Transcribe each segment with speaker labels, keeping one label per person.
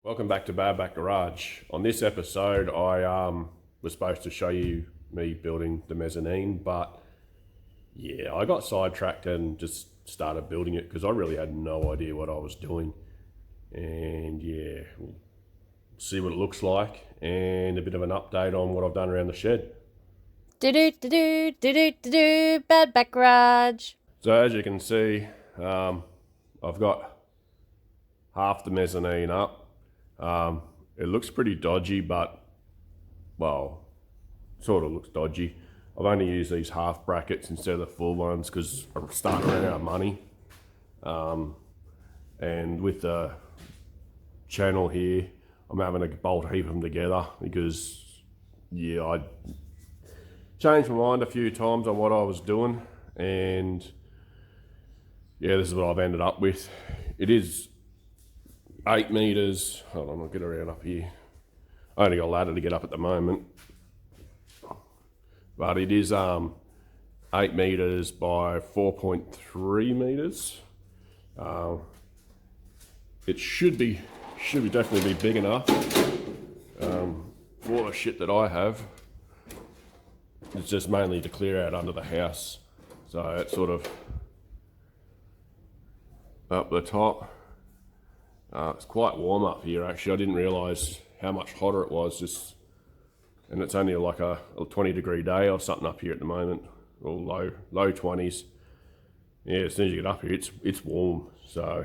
Speaker 1: Welcome back to Back Garage. On this episode, I was supposed to show you me building the mezzanine, but yeah, I got sidetracked and just started building it because I really had no idea what I was doing. And yeah, we'll see what it looks like and a bit of an update on what I've done around the shed.
Speaker 2: Back Garage.
Speaker 1: So as you can see, I've got half the mezzanine up. It looks pretty dodgy, but, well, sort of looks dodgy. I've only used these half brackets instead of the full ones because I'm starting to run out of money. And with the channel here, I'm having to bolt a heap of them together because, yeah, I changed my mind a few times on what I was doing, and yeah, this is what I've ended up with. It is 8 meters. Hold on, I'll get around up here. I only got a ladder to get up at the moment, but it is 8 meters by 4.3 meters. It should definitely be big enough for the shit that I have. It's just mainly to clear out under the house, so it's sort of up the top. It's quite warm up here actually. I didn't realise how much hotter it was, and it's only like a 20-degree day or something up here at the moment, or low 20s. Yeah, as soon as you get up here, it's warm, so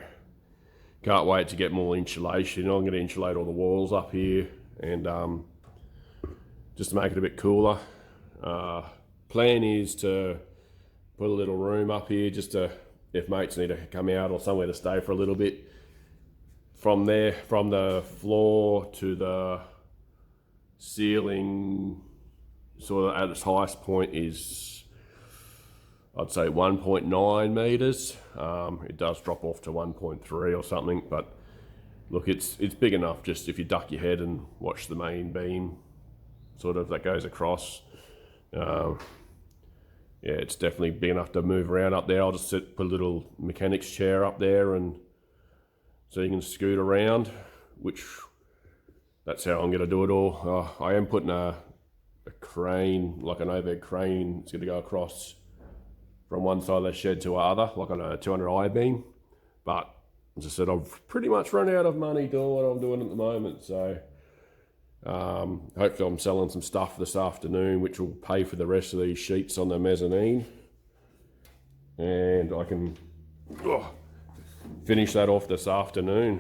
Speaker 1: can't wait to get more insulation. I'm going to insulate all the walls up here and just to make it a bit cooler. Plan is to put a little room up here just to, if mates need to come out or somewhere to stay for a little bit. From there, from the floor to the ceiling, sort of at its highest point is, I'd say 1.9 meters. It does drop off to 1.3 or something, but look, it's big enough just if you duck your head and watch the main beam sort of that goes across. Yeah, it's definitely big enough to move around up there. I'll just put a little mechanic's chair up there, and so you can scoot around, which that's how I'm going to do it all. I am putting a crane, like an overhead crane. It's going to go across from one side of the shed to the other, like on a 200 I-beam. But as I said, I've pretty much run out of money doing what I'm doing at the moment. So hopefully I'm selling some stuff this afternoon, which will pay for the rest of these sheets on the mezzanine. And I can finish that off this afternoon.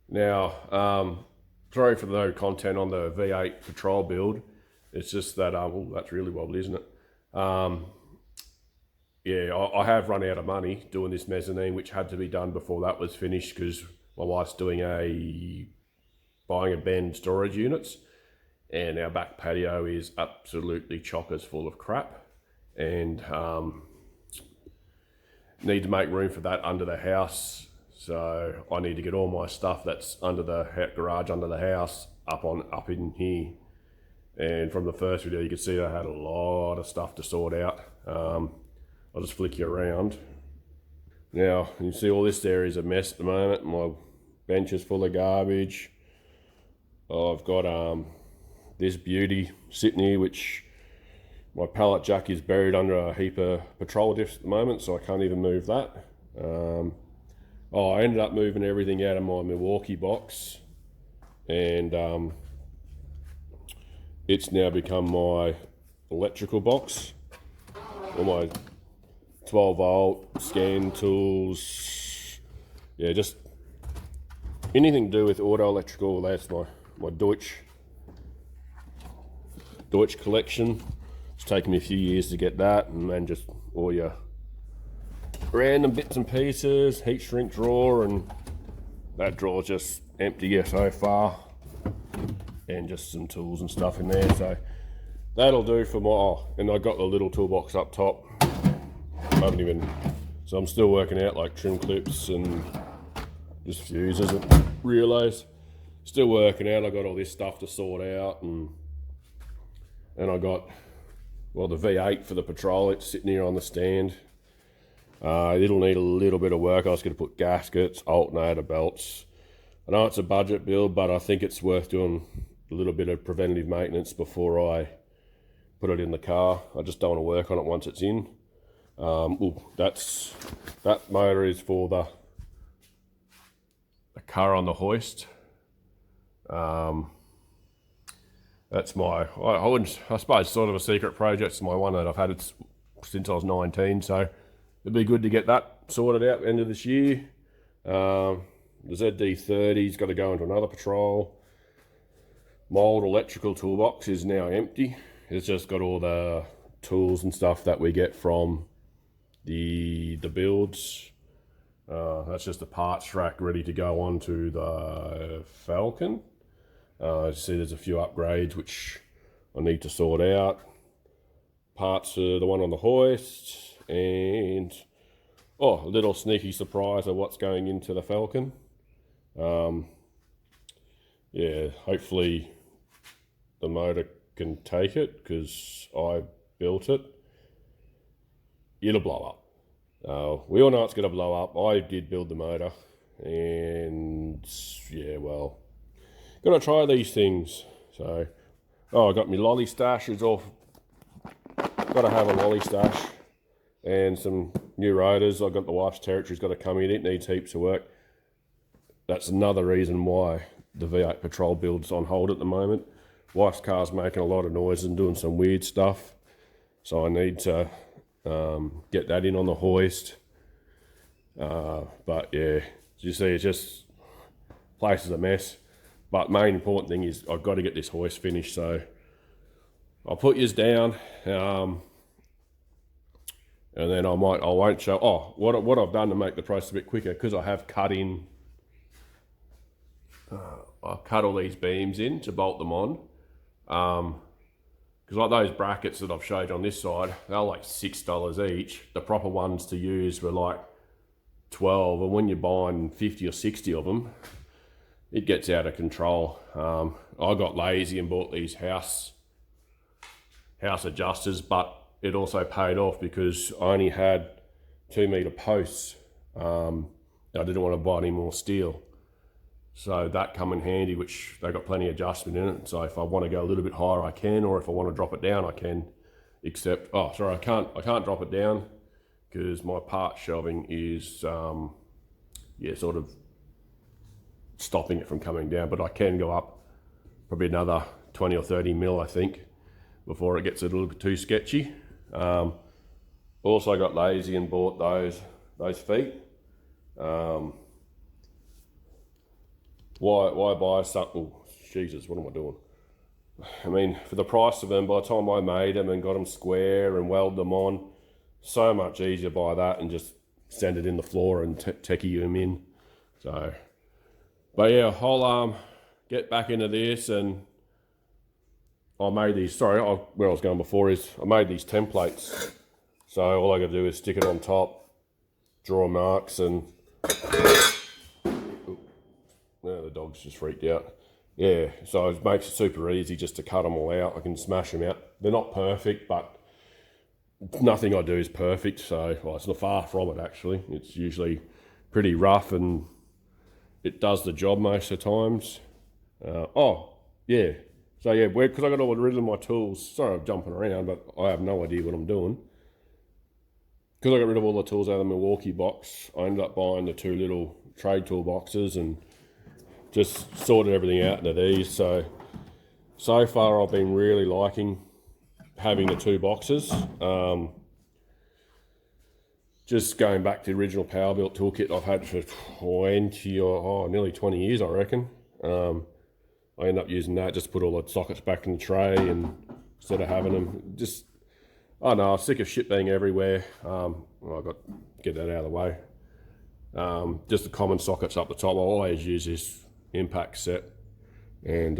Speaker 1: Now, sorry for the no content on the V8 patrol build. It's just that, that's really wobbly, isn't it? Yeah, I have run out of money doing this mezzanine, which had to be done before that was finished because my wife's doing buying a bin storage units, and our back patio is absolutely chockers full of crap, and need to make room for that under the house. So I need to get all my stuff that's under the garage under the house up in here. And from the first video, you can see I had a lot of stuff to sort out. I'll just flick you around. Now, you see all this area is a mess at the moment. My bench is full of garbage. I've got this beauty sitting here, which my pallet jack is buried under a heap of patrol diffs at the moment, so I can't even move that. I ended up moving everything out of my Milwaukee box, and it's now become my electrical box. All my 12-volt scan tools, yeah, just anything to do with auto electrical. That's my Deutsch collection. It's taken me a few years to get that, and then just all your random bits and pieces, heat shrink drawer, and that drawer's just empty so far, and just some tools and stuff in there. So that'll do for and I got the little toolbox up top. So I'm still working out like trim clips and just fuses and relays. Still working out. I got all this stuff to sort out, and I got, well, the V8 for the patrol. It's sitting here on the stand. It'll need a little bit of work. I was going to put gaskets, alternator belts. I know it's a budget build, but I think it's worth doing a little bit of preventative maintenance before I put it in the car. I just don't want to work on it once it's in. That motor is for the car on the hoist. That's my, I suppose sort of a secret project. It's my one that I've had it since I was 19, so it'd be good to get that sorted out end of this year. The ZD30's got to go into another patrol. My old electrical toolbox is now empty. It's just got all the tools and stuff that we get from the builds. That's just a parts rack ready to go onto the Falcon. I see there's a few upgrades which I need to sort out. Parts are the one on the hoist, and a little sneaky surprise of what's going into the Falcon. Yeah, hopefully the motor can take it because I built it. It'll blow up. We all know it's going to blow up. I did build the motor, and yeah, well, gonna try these things. So, I got my lolly stash. It's all got to have a lolly stash and some new rotors. I got the wife's territory's got to come in. It needs heaps of work. That's another reason why the V8 Patrol build's on hold at the moment. Wife's car's making a lot of noise and doing some weird stuff, so I need to get that in on the hoist. But yeah, as you see, it's just place is a mess. But main important thing is I've got to get this hoist finished. So I'll put yours down, and then I won't show. What I've done to make the process a bit quicker, because I have cut in. I've cut all these beams in to bolt them on. Because like those brackets that I've showed you on this side, they're like $6 each. The proper ones to use were like 12, and when you're buying 50 or 60 of them, it gets out of control. I got lazy and bought these house adjusters, but it also paid off because I only had 2 meter posts. I didn't want to buy any more steel. So that come in handy, which they got plenty of adjustment in it. So if I want to go a little bit higher, I can, or if I want to drop it down, I can. Except, I can't drop it down because my part shelving is, sort of stopping it from coming down. But I can go up probably another 20 or 30 mil, I think, before it gets a little bit too sketchy. Also got lazy and bought those feet. Why buy something? Oh, Jesus, what am I doing? I mean, for the price of them, by the time I made them and got them square and weld them on, so much easier buy that and just send it in the floor and techie them in. So, but yeah, I'll get back into this, and I made these. Where I was going before is I made these templates. So all I got to do is stick it on top, draw marks, and the dog's just freaked out. Yeah, so it makes it super easy just to cut them all out. I can smash them out. They're not perfect, but nothing I do is perfect. So, it's not far from it actually. It's usually pretty rough and it does the job most of the times. Yeah. So yeah, because I got all rid of my tools. Sorry I'm jumping around, but I have no idea what I'm doing. Because I got rid of all the tools out of the Milwaukee box, I ended up buying the 2 little trade tool boxes and just sorted everything out into these. So far I've been really liking having the 2 boxes. Just going back to the original Power Built toolkit I've had for 20 or nearly 20 years, I reckon. I end up using that just to put all the sockets back in the tray, and instead of having them, just, I don't know, I'm sick of shit being everywhere. I've got to get that out of the way. Just the common sockets up the top. I always use this impact set, and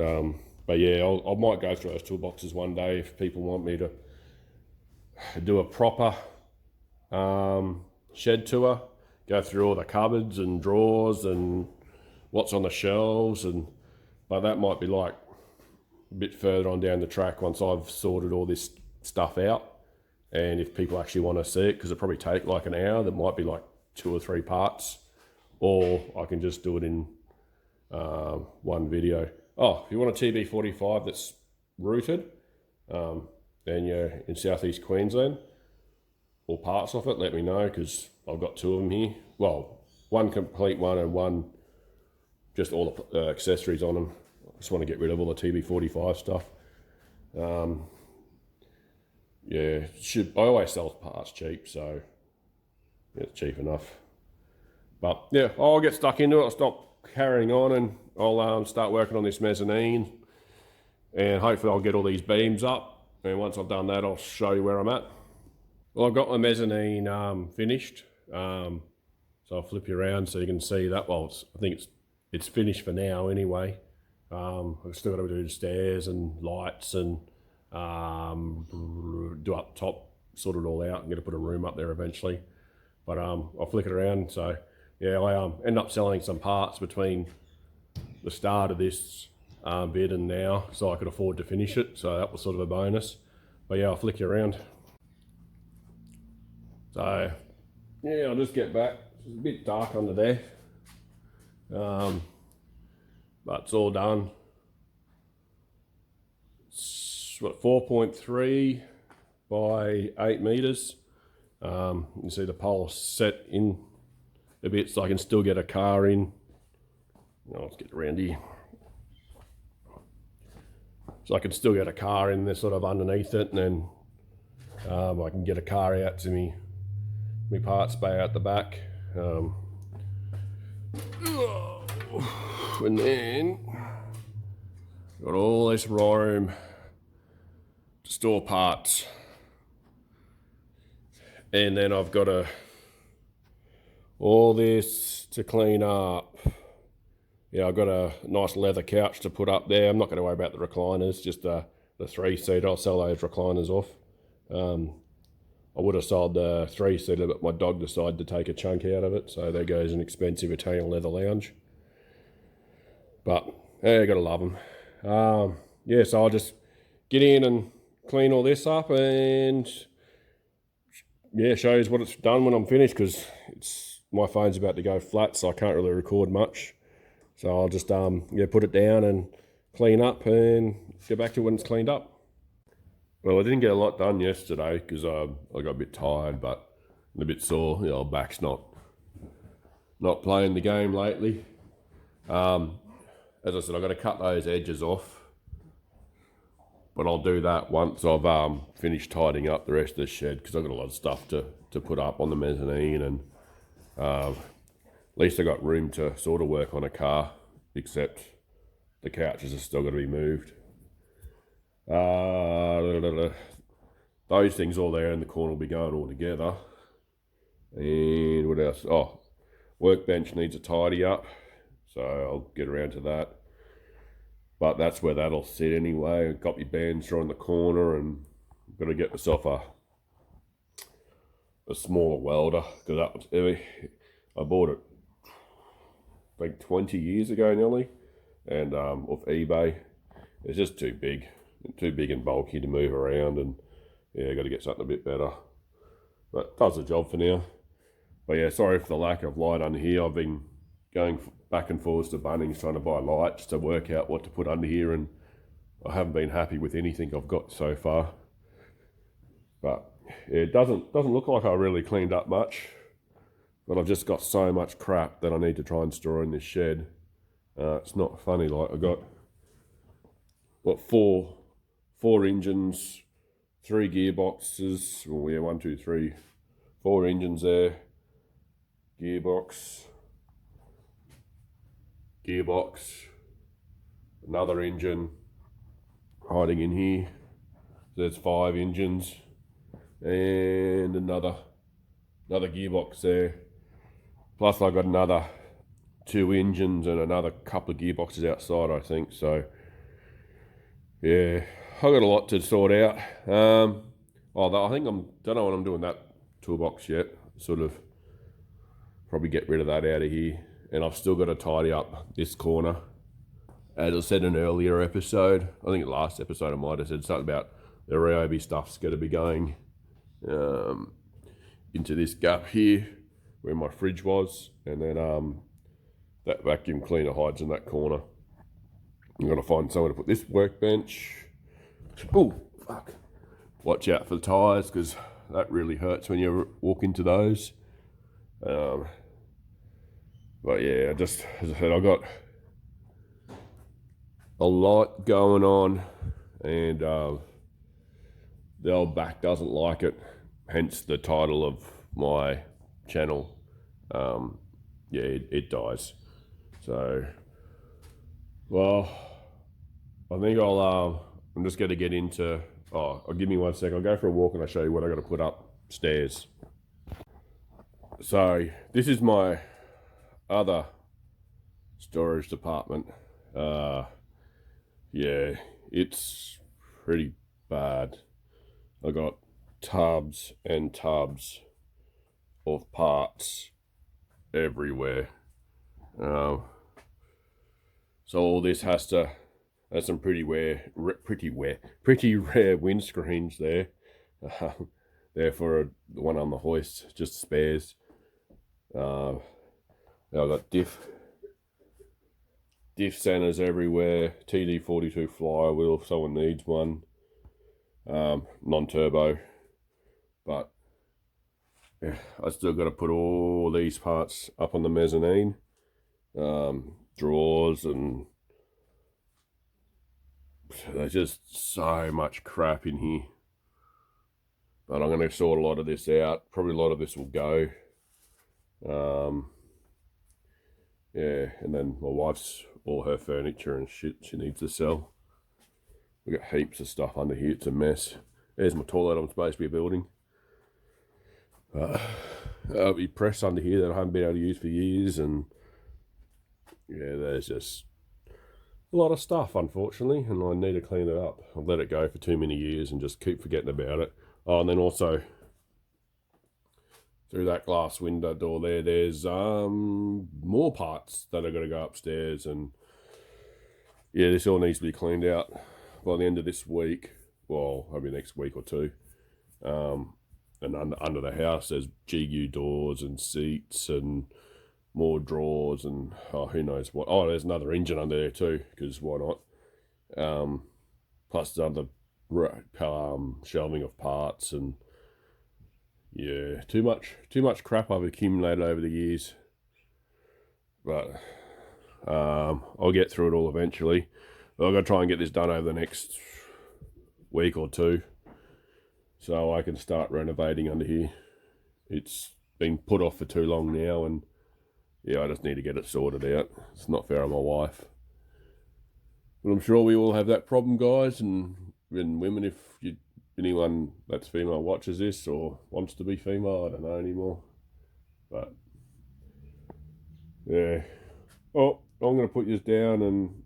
Speaker 1: but yeah, I might go through those toolboxes one day if people want me to do a proper shed tour, go through all the cupboards and drawers and what's on the shelves, but that might be like a bit further on down the track once I've sorted all this stuff out. And if people actually want to see it, because it'll probably take like an hour, there might be like 2 or 3 parts, or I can just do it in one video. Oh, if you want a TB45 that's rooted, and you're in southeast Queensland, or parts of it, let me know, because I've got 2 of them here. Well, one complete one and one just all the accessories on them. I just want to get rid of all the TB45 stuff. Yeah, I always sell parts cheap, so it's cheap enough. But yeah, I'll get stuck into it. I'll stop carrying on, and I'll start working on this mezzanine, and hopefully I'll get all these beams up. And once I've done that, I'll show you where I'm at. Well, I've got my mezzanine finished, so I'll flip you around so you can see that. Well, I think it's finished for now anyway. I've still got to do the stairs and lights and do up top, sort it all out. I'm going to put a room up there eventually, but I'll flick it around. So yeah, I end up selling some parts between the start of this bid and now, so I could afford to finish it. So that was sort of a bonus. But yeah, I'll flick you around. So yeah, I'll just get back. It's a bit dark under there, but it's all done. It's what, 4.3 by 8 meters. You can see the pole set in a bit, so I can still get a car in. Let's get around here. So I can still get a car in there, sort of underneath it, and then I can get a car out to me parts bay out the back. And then got all this room to store parts, and then I've got all this to clean up. Yeah, I've got a nice leather couch to put up there. I'm not going to worry about the recliners, just the 3-seater. I'll sell those recliners off. I would have sold the 3-seater, but my dog decided to take a chunk out of it, so there goes an expensive Italian leather lounge. But yeah, gotta love them. Yeah, so I'll just get in and clean all this up, and yeah, show you what it's done when I'm finished, because my phone's about to go flat, so I can't really record much. So I'll just put it down and clean up and get back to it when it's cleaned up. Well, I didn't get a lot done yesterday because I got a bit tired, but I'm a bit sore. You know, back's not playing the game lately. As I said, I've got to cut those edges off, but I'll do that once I've finished tidying up the rest of the shed, because I've got a lot of stuff to put up on the mezzanine, and at least I got room to sort of work on a car, except the couches are still got to be moved. Those things all there in the corner will be going all together. And what else? Oh, workbench needs a tidy up, so I'll get around to that. But that's where that'll sit anyway. I've got my bandsaw in the corner, and I've got to get myself a smaller welder, because that was heavy. I bought it I think 20 years ago nearly, and off eBay. It's just too big and bulky to move around, and yeah, got to get something a bit better. But does the job for now. But yeah, sorry for the lack of light under here. I've been going back and forwards to Bunnings trying to buy lights to work out what to put under here, and I haven't been happy with anything I've got so far. But yeah, it doesn't look like I really cleaned up much, but I've just got so much crap that I need to try and store in this shed. It's not funny. Like, I got four engines, 3 gearboxes. Oh yeah, 1, 2, 3, 4 engines there. Gearbox, another engine hiding in here. There's 5 engines, and another gearbox there. Plus I got another 2 engines and another couple of gearboxes outside, I think. So yeah, I've got a lot to sort out. I think don't know what I'm doing that toolbox yet. Sort of probably get rid of that out of here. And I've still got to tidy up this corner. As I said in an earlier episode, I think the last episode I might have said something about the Ryobi stuff's going to be going into this gap here where my fridge was, and then that vacuum cleaner hides in that corner. I'm gonna find somewhere to put this workbench. Oh, fuck. Watch out for the tyres, because that really hurts when you walk into those. But yeah, as I said, I got a lot going on, and the old back doesn't like it, hence the title of my channel. Yeah, it dies. So, well, I think I'm just going to get into, give me 1 sec. I'll go for a walk and I'll show you what I got to put upstairs. So, this is my other storage department. Yeah, it's pretty bad. I got tubs and tubs of parts everywhere. So all this has some pretty rare windscreens there. There for the one on the hoist, just spares. I've got diff centers everywhere. TD42 flywheel if someone needs one. Non-turbo, but yeah, I still got to put all these parts up on the mezzanine. Drawers, and there's just so much crap in here. But I'm going to sort a lot of this out. Probably a lot of this will go. Yeah, and then my wife's all her furniture and shit she needs to sell. We got heaps of stuff under here. It's a mess. There's my toilet I'm supposed to be building. There'll be press under here that I haven't been able to use for years, and yeah, there's just a lot of stuff, unfortunately, and I need to clean it up. I've let it go for too many years and just keep forgetting about it. Oh, and then also through that glass window door there's more parts that are going to go upstairs, and yeah, this all needs to be cleaned out by the end of this week. Well, maybe next week or two. And under the house there's GU doors and seats and more drawers and who knows what. Oh, there's another engine under there too, because why not? Plus there's other shelving of parts, and yeah, too much crap I've accumulated over the years. But I'll get through it all eventually. But I've got to try and get this done over the next week or two, so I can start renovating under here. It's been put off for too long now, and yeah, I just need to get it sorted out. It's not fair on my wife. But I'm sure we all have that problem, guys, and women, if anyone that's female watches this or wants to be female, I don't know anymore. But yeah. Oh, I'm going to put this down and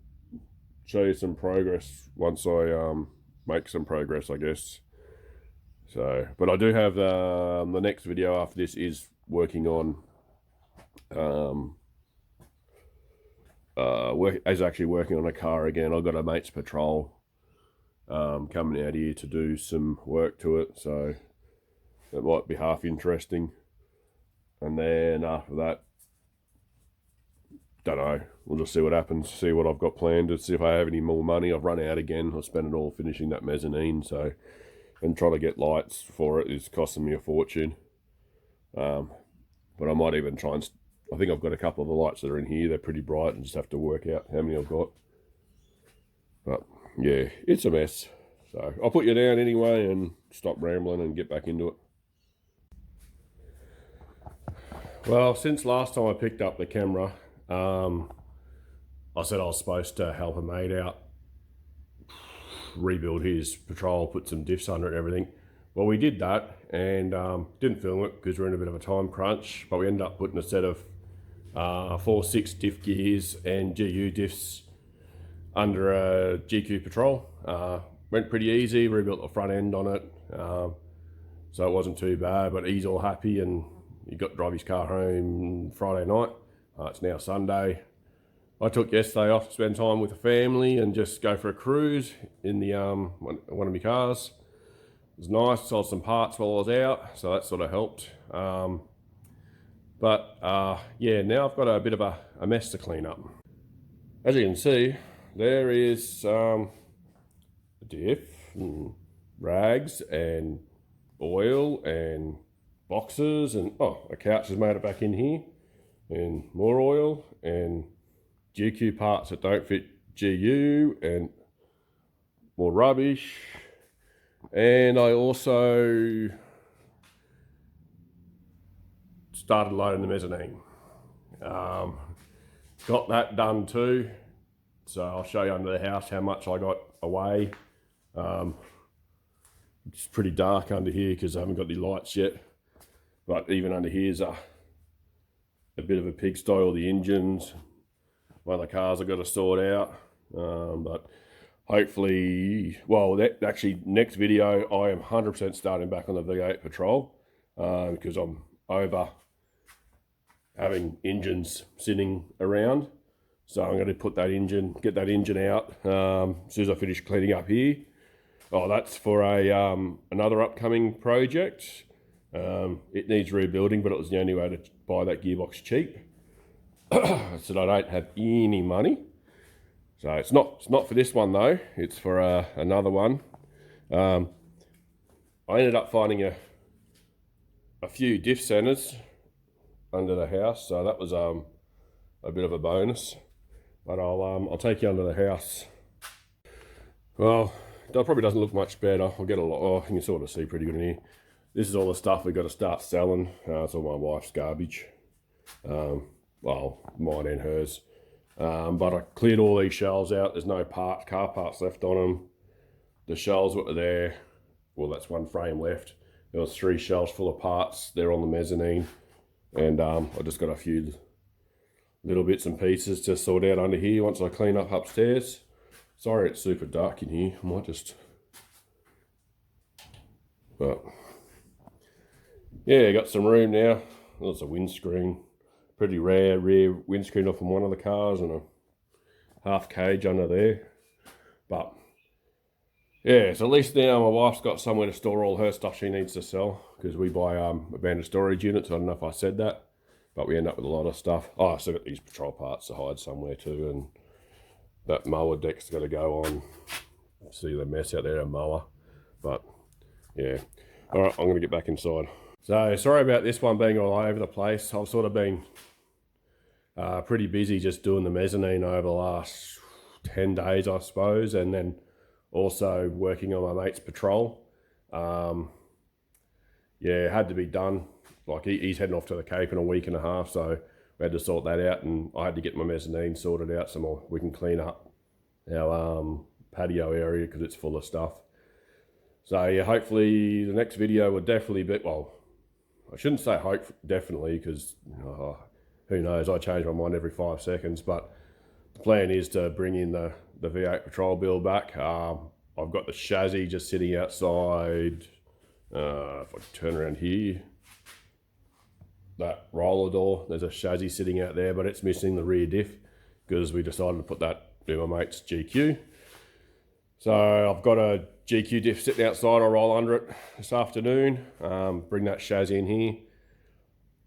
Speaker 1: show you some progress once I make some progress, I guess. So, but I do have the next video after this is working on is actually working on a car again. I've got a mate's patrol coming out here to do some work to it, so that might be half interesting. And then after that, don't know, we'll just see what happens, see what I've got planned, to see if I have any more money. I've run out again. I'll spend it all finishing that mezzanine, so, and trying to get lights for it is costing me a fortune. But I might even try and, I think I've got a couple of the lights that are in here, they're pretty bright, and just have to work out how many I've got. But yeah, it's a mess. So I'll put you down anyway and stop rambling and get back into it. Well, since last time I picked up the camera, I said I was supposed to help a mate out, rebuild his patrol, put some diffs under it and everything. Well, we did that, and didn't film it because we're in a bit of a time crunch, but we ended up putting a set of 4.6 diff gears and GU diffs under a GQ patrol. Went pretty easy, rebuilt the front end on it, so it wasn't too bad, but he's all happy, and he got to drive his car home Friday night. It's now Sunday. I took yesterday off to spend time with the family and just go for a cruise in the one of my cars. was nice, sold some parts while I was out, so that sort of helped. Yeah, now I've got a bit of a mess to clean up. As you can see, there is diff and rags and oil and boxes and a couch has made it back in here, and more oil and GQ parts that don't fit GU and more rubbish. And I also started loading the mezzanine. Got that done too. So I'll show you under the house how much I got away. It's pretty dark under here because I haven't got any lights yet. But even under here's a bit of a pigsty, all the engines. One of the cars I've got to sort out. But hopefully, well, actually next video I am 100% starting back on the V8 patrol because I'm over having engines sitting around. So I'm going to put that engine, get that engine out as soon as I finish cleaning up here. Oh, that's for another upcoming project. It needs rebuilding, but it was the only way to buy that gearbox cheap. So I don't have any money. So it's not for this one though. It's for another one. I ended up finding a few diff centers under the house, so that was a bit of a bonus. But I'll take you under the house. Well, that probably doesn't look much better. I'll get a lot. Oh, you can sort of see pretty good in here. This is all the stuff we've got to start selling. It's all my wife's garbage. Well, mine and hers. But I cleared all these shelves out. There's no car parts left on them. The shelves were there. Well, that's one frame left. There was 3 shelves full of parts. They're on the mezzanine. And I just got a few little bits and pieces to sort out under here once I clean up upstairs. Sorry it's super dark in here. I might just... But... yeah, got some room now. There's a windscreen. Pretty rare windscreen off of one of the cars and a half cage under there. But... yeah, so at least now my wife's got somewhere to store all her stuff she needs to sell. Because we buy abandoned storage units. I don't know if I said that. But we end up with a lot of stuff. Oh, I still got these patrol parts to hide somewhere too. And that mower deck's got to go on. See the mess out there, a mower. But, yeah. Alright, I'm going to get back inside. So, sorry about this one being all over the place. I've sort of been pretty busy just doing the mezzanine over the last 10 days, I suppose. And then also working on my mate's patrol. Yeah, it had to be done. Like he's heading off to the Cape in a week and a half, so we had to sort that out, and I had to get my mezzanine sorted out so we can clean up our patio area because it's full of stuff. So yeah, hopefully the next video will definitely be, well, I shouldn't say hope definitely because who knows, I change my mind every 5 seconds, but the plan is to bring in the V8 patrol build back. I've got the chassis just sitting outside. If I turn around here, that roller door, there's a chassis sitting out there, but it's missing the rear diff because we decided to put that in my mate's GQ. So I've got a GQ diff sitting outside. I'll roll under it this afternoon, bring that chassis in here.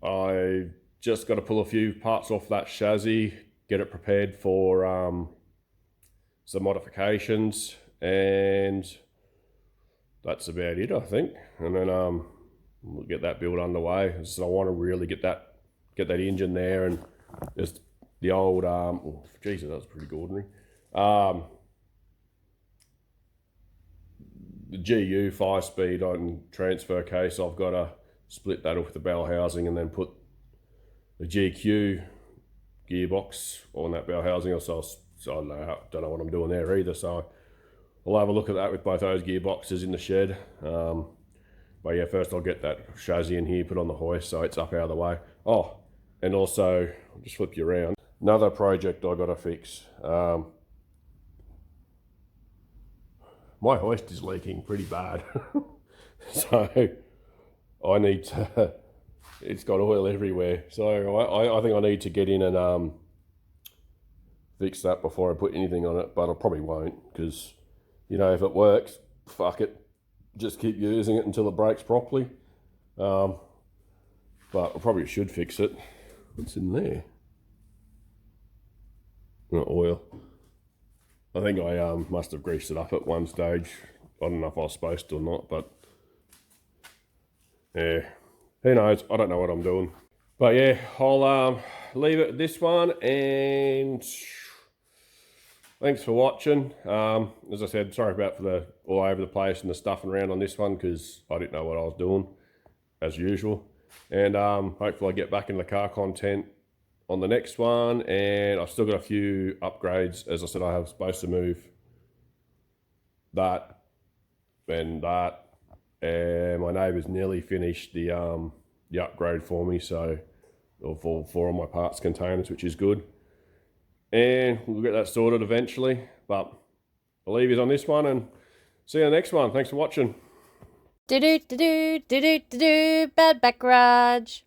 Speaker 1: I just got to pull a few parts off that chassis, get it prepared for some modifications, and that's about it, I think. And then we'll get that build underway. So I want to really get that engine there, and just the old oh, Jesus, that was pretty ordinary. The GU 5-speed on transfer case, I've got to split that off with the bell housing and then put the GQ gearbox on that bell housing. So I don't know what I'm doing there either. So I'll have a look at that with both those gearboxes in the shed. But yeah, first I'll get that chassis in here, put on the hoist so it's up out of the way. Oh, and also, I'll just flip you around. Another project I got to fix. My hoist is leaking pretty bad. So I need to, it's got oil everywhere. So I think I need to get in and fix that before I put anything on it, but I probably won't because, you know, if it works, fuck it. just keep using it until it breaks properly. But I probably should fix it. What's in there? Not oil. I think I must have greased it up at one stage. I don't know if I was supposed to or not, but yeah, who knows? I don't know what I'm doing. But yeah, I'll leave it at this one, and thanks for watching. As I said, sorry about for the all over the place and the stuffing around on this one, because I didn't know what I was doing, as usual. And hopefully I get back in the car content on the next one. And I've still got a few upgrades. As I said, I was supposed to move that and that. And my neighbour's nearly finished the upgrade for me, so for all my parts containers, which is good. And we'll get that sorted eventually. But I'll leave you on this one and see you in the next one. Thanks for watching.
Speaker 2: Do do do do do do do do. Bad back garage.